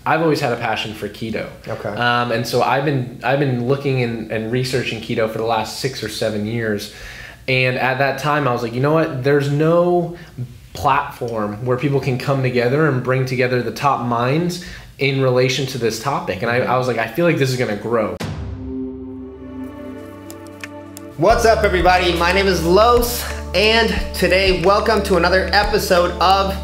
I've always had a passion for keto. Okay. And so I've been looking and researching keto for the last 6 or 7 years. And at that time, I was like, you know what? There's no platform where people can come together and bring together the top minds in relation to this topic. And I was like, I feel like this is going to grow. What's up, everybody? My name is Los, and today, welcome to another episode of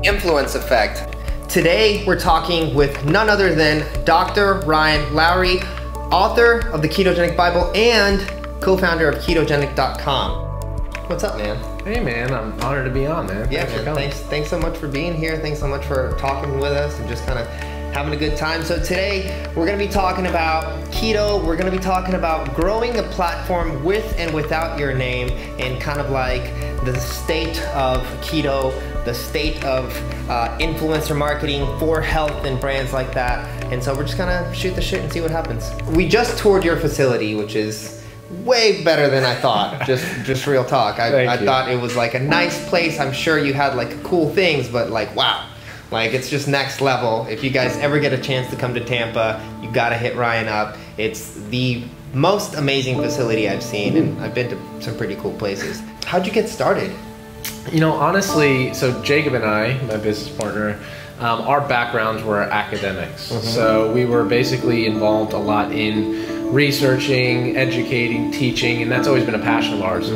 Influence Effect. Today, we're talking with none other than Dr. Ryan Lowery, author of the Ketogenic Bible and co-founder of Ketogenic.com. What's up, man? Hey, man, I'm honored to be on, man. Yeah, man, thanks so much for being here. Thanks so much for talking with us and just kind of having a good time. So today, we're gonna be talking about keto. We're gonna be talking about growing a platform with and without your name, and kind of like the state of keto, the state of influencer marketing for health and brands like that. And so we're just gonna shoot the shit and see what happens. We just toured your facility, which is way better than I thought. just real talk. I thought it was like a nice place. I'm sure you had like cool things, but like, wow. Like, it's just next level. If you guys ever get a chance to come to Tampa, you gotta hit Ryan up. It's the most amazing facility I've seen, and I've been to some pretty cool places. How'd you get started? You know, honestly, so Jacob and I, my business partner, our backgrounds were academics. So we were basically involved a lot in researching, educating, teaching, and that's always been a passion of ours.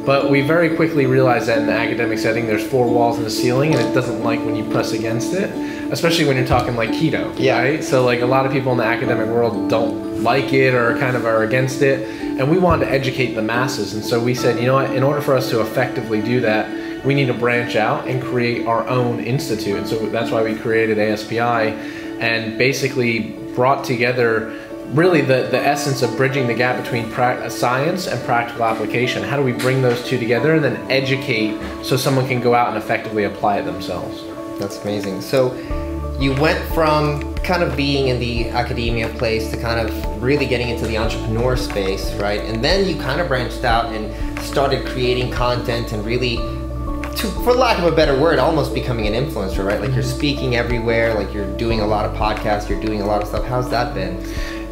But we very quickly realized that in the academic setting, there's 4 walls and a ceiling, and it doesn't like when you press against it, especially when you're talking like keto, right? So like a lot of people in the academic world don't like it or kind of are against it, and we wanted to educate the masses. And so we said, you know what, in order for us to effectively do that, we need to branch out and create our own institute. And so that's why we created ASPI and basically brought together really the essence of bridging the gap between science and practical application. How do we bring those two together and then educate so someone can go out and effectively apply it themselves? That's amazing. So you went from kind of being in the academia place to kind of really getting into the entrepreneur space, right? And then you kind of branched out and started creating content and really, for lack of a better word, almost becoming an influencer, right? Like, you're speaking everywhere, like you're doing a lot of podcasts, you're doing a lot of stuff. How's that been?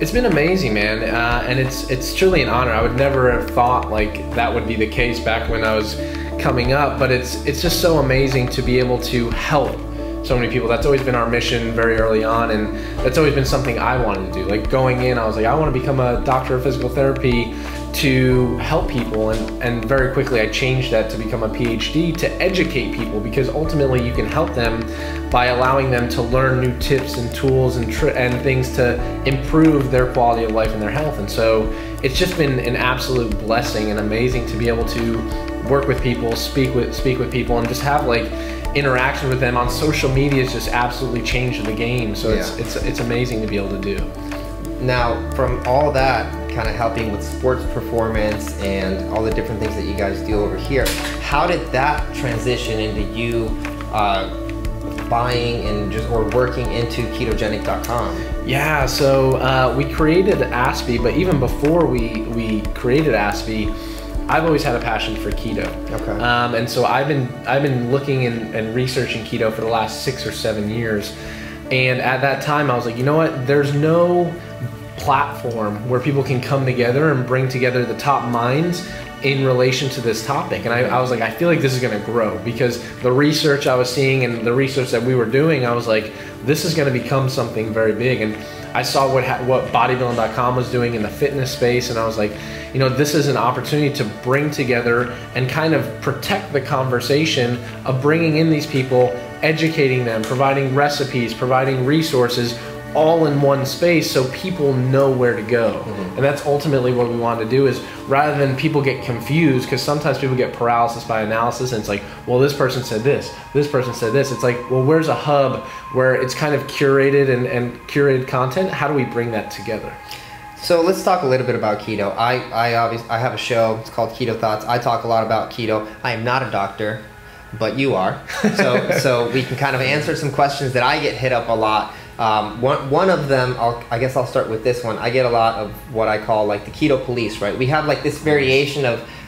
It's been amazing, man, and it's truly an honor. I would never have thought like that would be the case back when I was coming up, but it's just so amazing to be able to help so many people. That's always been our mission very early on, and that's always been something I wanted to do. Like, going in, I was like, I want to become a doctor of physical therapy to help people, and very quickly I changed that to become a PhD to educate people, because ultimately you can help them by allowing them to learn new tips and tools and things to improve their quality of life and their health. And so it's just been an absolute blessing and amazing to be able to work with people, speak with people, and just have like interaction with them on social media. Has just absolutely changed the game. So it's amazing to be able to do. Now, from all that, kind of helping with sports performance and all the different things that you guys do over here, how did that transition into you buying and or working into Ketogenic.com? Yeah, so we created ASPI, but even before we created ASPI, I've always had a passion for keto. Okay. And so I've been looking and researching keto for the last 6 or 7 years. And at that time, I was like, you know what? There's no platform where people can come together and bring together the top minds in relation to this topic. And I was like, I feel like this is going to grow, because the research I was seeing and the research that we were doing, I was like, this is going to become something very big. And I saw what bodybuilding.com was doing in the fitness space, and I was like, you know, this is an opportunity to bring together and kind of protect the conversation of bringing in these people, educating them, providing recipes, providing resources, all in one space so people know where to go. And that's ultimately what we want to do, is rather than people get confused, because sometimes people get paralysis by analysis, and it's like, well, this person said this person said this. It's like, well, where's a hub where it's kind of curated and curated content? How do we bring that together? So let's talk a little bit about keto. I have a show, it's called Keto Thoughts. I talk a lot about keto. I am not a doctor, but you are. So we can kind of answer some questions that I get hit up a lot. One of them, I guess I'll start with this one. I get a lot of what I call like the keto police, right? We have like this variation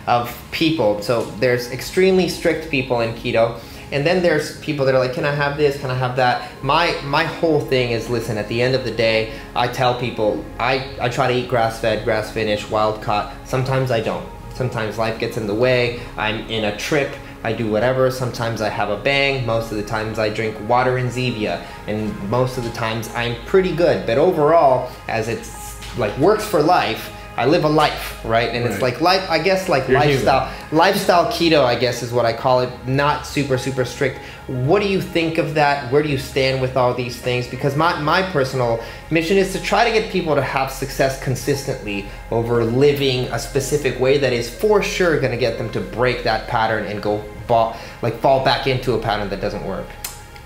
of people. So there's extremely strict people in keto, And then there's people that are like, can I have this? Can I have that? My whole thing is, listen, at the end of the day, I tell people, I try to eat grass-fed, grass-finished, wild-caught. Sometimes I don't. Sometimes life gets in the way. I'm in a trip. I do whatever. Sometimes I have a bang. Most of the times I drink water and Zevia. And most of the times I'm pretty good. But overall, as it's like works for life, I live a life, right? And it's like life, I guess, like You're lifestyle. human. Lifestyle keto, I guess, is what I call it. Not super strict. What do you think of that? Where do you stand with all these things? Because my personal mission is to try to get people to have success consistently over living a specific way that is for sure going to get them to break that pattern and go fall back into a pattern that doesn't work.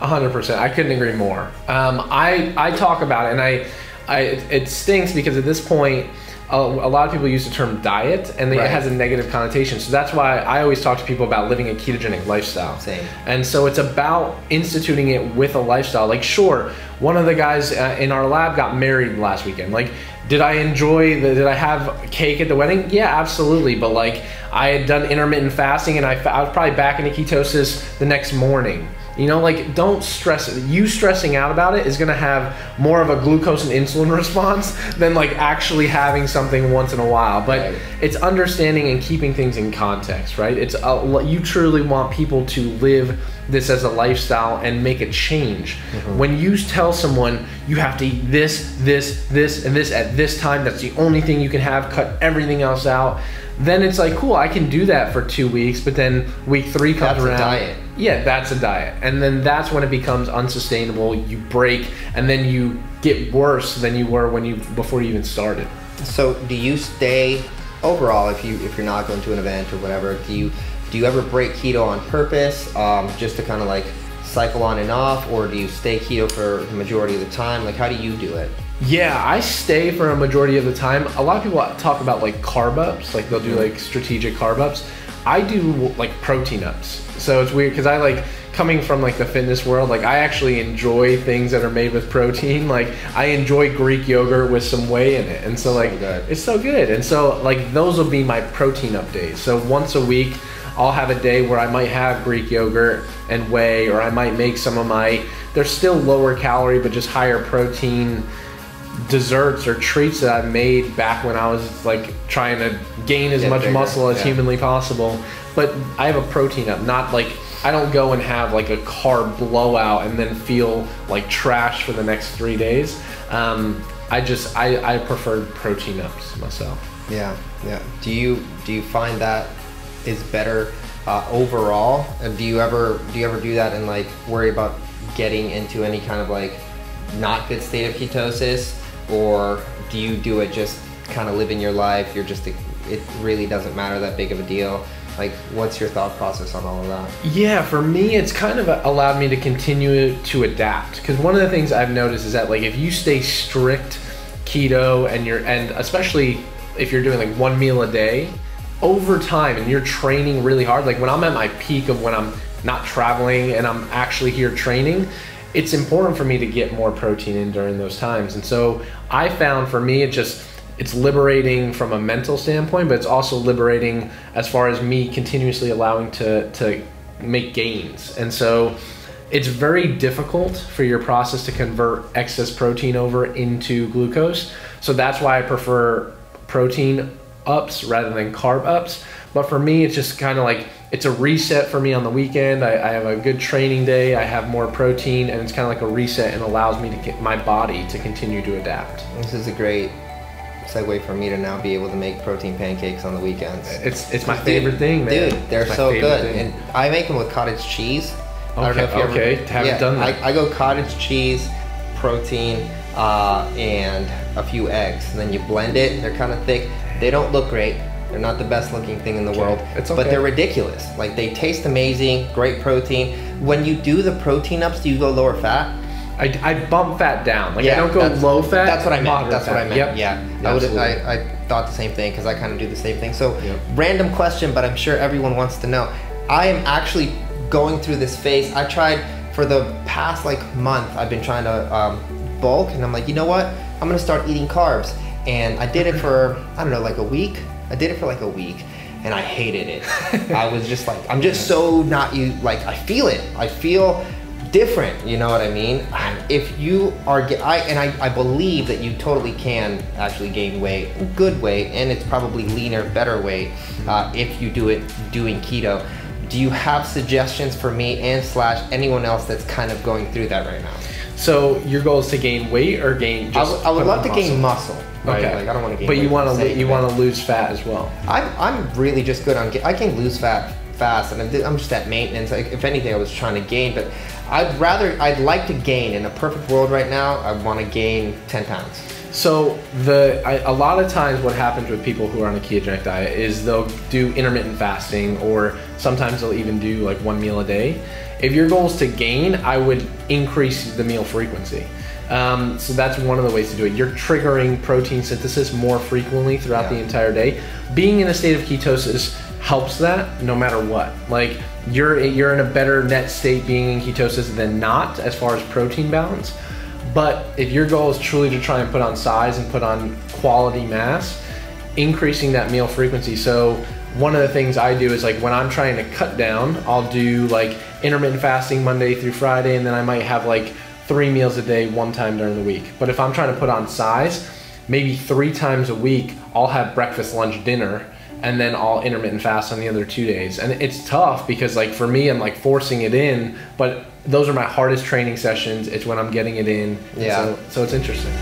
100%. I couldn't agree more. I talk about it, and it stinks because at this point, a lot of people use the term diet, and it has a negative connotation. So that's why I always talk to people about living a ketogenic lifestyle. Same. And so it's about instituting it with a lifestyle. Like, sure, one of the guys in our lab got married last weekend. Like, did I have cake at the wedding? Yeah, absolutely. But like, I had done intermittent fasting, and I was probably back into ketosis the next morning. You know, like, don't stress it. You stressing out about it is going to have more of a glucose and insulin response than like actually having something once in a while. But it's understanding and keeping things in context, right? It's you truly want people to live this as a lifestyle and make a change. When you tell someone you have to eat this, this, this, and this at this time, that's the only thing you can have, cut everything else out, then it's like, cool, I can do that for 2 weeks, but then week 3 comes around. That's a diet. Yeah, that's a diet. And then that's when it becomes unsustainable. You break, and then you get worse than you were before you even started. So do you stay overall, if you're not going to an event or whatever, do you ever break keto on purpose, just to kind of like cycle on and off, or do you stay keto for the majority of the time? Like, how do you do it? Yeah, I stay for a majority of the time. A lot of people talk about like carb ups, like they'll do like strategic carb ups. I do like protein ups. So it's weird because I like, coming from like the fitness world, like I actually enjoy things that are made with protein. Like I enjoy Greek yogurt with some whey in it. And so like, it's so good. And so like those will be my protein up days. So once a week, I'll have a day where I might have Greek yogurt and whey, or I might make some of they're still lower calorie, but just higher protein desserts or treats that I made back when I was like trying to gain as much muscle as humanly possible. But I have a protein up, not like, I don't go and have like a carb blowout and then feel like trash for the next 3 days. I prefer protein ups myself. Yeah. Do you find that is better overall? And do you ever do that and like worry about getting into any kind of like not good state of ketosis, or do you do it just kind of living your life? It really doesn't matter that big of a deal. Like, what's your thought process on all of that? Yeah, for me, it's kind of allowed me to continue to adapt. Because one of the things I've noticed is that like if you stay strict keto and especially if you're doing like 1 meal a day, over time, and you're training really hard, like when I'm at my peak of when I'm not traveling and I'm actually here training, it's important for me to get more protein in during those times. And so I found for me, it's liberating from a mental standpoint, but it's also liberating as far as me continuously allowing to make gains. And so it's very difficult for your process to convert excess protein over into glucose. So that's why I prefer protein ups rather than carb ups. But for me, it's just kind of like, it's a reset for me on the weekend. I have a good training day, I have more protein, and it's kind of like a reset and allows me to get my body to continue to adapt. This is a great segue for me to now be able to make protein pancakes on the weekends. It's my favorite thing, man. Dude, they're so good. And I make them with cottage cheese. I don't know if you haven't done that. I go cottage cheese, protein, and a few eggs. And then you blend it. They're kind of thick. They don't look great. They're not the best looking thing in the world, but they're ridiculous. Like, they taste amazing, great protein. When you do the protein ups, do you go lower fat? I bump fat down. Like, I don't go low fat. That's what I meant. That's what I meant. Yep. Yeah. I thought the same thing, because I kind of do the same thing. So, random question, but I'm sure everyone wants to know. I am actually going through this phase. I tried for the past like month. I've been trying to bulk, and I'm like, you know what? I'm gonna start eating carbs. And I did it for, I don't know, like a week. I did it for like a week, and I hated it. I was just like, I'm just so not you. Like I feel it. I feel different. You know what I mean? If you are, I believe that you totally can actually gain weight, good weight, and it's probably leaner, better weight if you do it doing keto. Do you have suggestions for me and / anyone else that's kind of going through that right now? So your goal is to gain weight or gain just I would love to gain muscle. Right? Okay. Like I don't want to gain but weight. you want to lose fat as well. I'm really just good on, I can lose fat fast, and I'm just at maintenance. Like, if anything, I was trying to gain, but I'd like to gain. In a perfect world right now, I want to gain 10 pounds. So a lot of times what happens with people who are on a ketogenic diet is they'll do intermittent fasting, or sometimes they'll even do like 1 meal a day. If your goal is to gain, I would increase the meal frequency. So that's one of the ways to do it. You're triggering protein synthesis more frequently throughout the entire day. Being in a state of ketosis helps that no matter what. Like you're in a better net state being in ketosis than not as far as protein balance. But if your goal is truly to try and put on size and put on quality mass, increasing that meal frequency. So one of the things I do is like when I'm trying to cut down, I'll do like intermittent fasting Monday through Friday, and then I might have like 3 meals a day one time during the week. But if I'm trying to put on size, maybe 3 times a week, I'll have breakfast, lunch, dinner, and then I'll intermittent fast on the other 2 days. And it's tough because like for me, I'm like forcing it in, but those are my hardest training sessions. It's when I'm getting it in. Yeah. So it's interesting.